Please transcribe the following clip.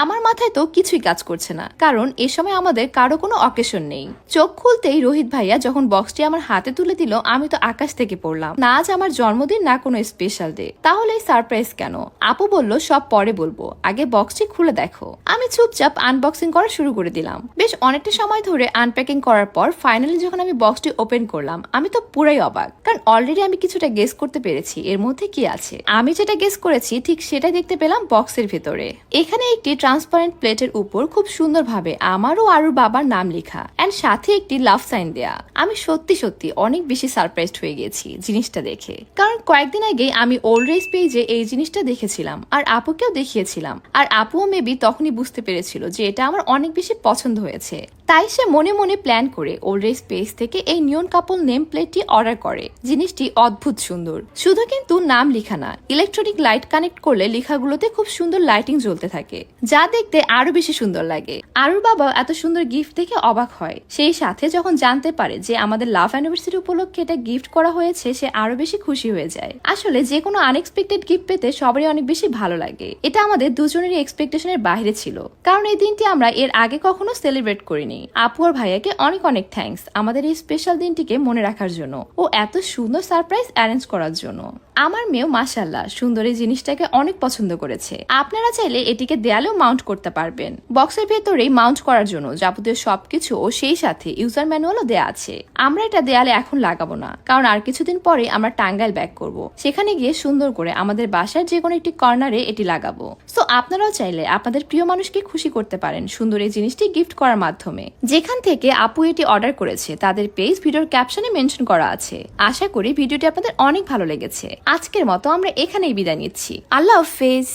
আমার মাথায় তো কিছুই কাজ করছে না, কারণ এ সময় আমাদের কারো কোনো অকেশন নেই। চোখ খুলতেই রোহিত ভাইয়া যখন বক্সটি আমার হাতে তুলে দিল, আমি তো আকাশ থেকে পড়লাম। না আজ আমার জন্মদিন, না কোনো স্পেশাল ডে, তাহলে সারপ্রাইজ কেন? আপু বলল সব পরে বলবো, আগে বক্সটি খুলে দেখো। আমি চুপচাপ আনবক্সিং করা শুরু করে দিলাম। বেশ অনেকটা সময় ধরে আনপ্যাকিং করার পর ফাইনালি যখন আমি বক্সটি ওপেন করলাম, আমি তো পুরাই অবাক, কারণ অলরেডি আমি কিছুটা গেস করতে পেরেছি এর মধ্যে কি আছে। আমি যেটা গেস করেছি ঠিক সেটাই দেখতে পেলাম বক্সের ভেতরে। এখানে একটি ট্রান্সপারেন্ট প্লেটের উপর খুব সুন্দরভাবে আমার ও আরুর বাবার নাম লেখা, এন্ড সাথে একটি লাভ সাইন দেয়া। আমি সত্যি সত্যি অনেক বেশি সারপ্রাইজড হয়ে গেছি জিনিসটা দেখে, কারণ কয়েকদিন আগে আমি অলরেজ পেজে এই জিনিসটা দেখেছিলাম আর আপুকেও দেখিয়েছিলাম, আর আপুও মেবি তখনই বুঝতে পেরেছিল যে এটা আমার অনেক বেশি পছন্দ হয়েছে। তাই সে মনে মনে প্ল্যান করে অলরেজ পেজ থেকে এই নিয়ন কাপল নেম প্লেটটি অর্ডার করে। জিনিসটি অদ্ভুত সুন্দর, শুধু কিন্তু নাম লেখা না, ইলেকট্রনিক লাইট কানেক্ট করলে লেখাগুলোতে খুব সুন্দর লাইটিং জ্বলতে থাকে, যা দেখতে আরো বেশি সুন্দর লাগে। আরুর বাবা এত সুন্দর গিফট দেখে অবাক হয়। সেই সাথে যখন জানতে পারে যে আমাদের লাভ অ্যানিভার্সারি উপলক্ষে এটা গিফট করা হয়েছে, সে আরো বেশি খুশি হয়ে যায়। আসলে যে কোনো আনএক্সপেক্টেড গিফট পেতে সবারই অনেক বেশি ভালো লাগে। এটা আমাদের দুজনেরই এক্সপেকটেশনের বাইরে ছিল, কারণ এই দিনটি আমরা এর আগে কখনো সেলিব্রেট করিনি। আপু আর ভাইয়াকে অনেক অনেক থ্যাঙ্কস আমাদের এই স্পেশাল দিনটিকে মনে রাখার জন্য ও এত সুন্দর সারপ্রাইজ অ্যারেঞ্জ করার জন্য। আমার মেয়েও মাশাআল্লাহ সুন্দর এই জিনিসটাকে অনেক পছন্দ করেছে। আপনারা চাইলে এটিকে দেয়ালেও মাউন্ট করতে পারবেন। বক্সের ভেতরেই মাউন্ট করার জন্য যাবতীয় সবকিছু ও সেই সাথে ইউজার ম্যানুয়ালও দেয়া আছে। আমরা এটা দেয়ালে এখন লাগাবো না, কারণ আর কিছুদিন পরে আমরা টাঙ্গাইল ব্যাক করব। সেখানে গিয়ে সুন্দর করে আমাদের বাসার যে কোনো একটি কর্নারে এটি লাগাবো। সো আপনারাও চাইলে আপনাদের প্রিয় মানুষকে খুশি করতে পারেন সুন্দর এই জিনিসটি গিফট করার মাধ্যমে। যেখান থেকে আপু এটি অর্ডার করেছে তাদের পেজ ভিডিওর ক্যাপশনে মেনশন করা আছে। আশা করি ভিডিওটি আপনাদের অনেক ভালো লেগেছে। আজকের মতো আমরা এখানেই বিদায় নিচ্ছি। আল্লাহ হাফেজ।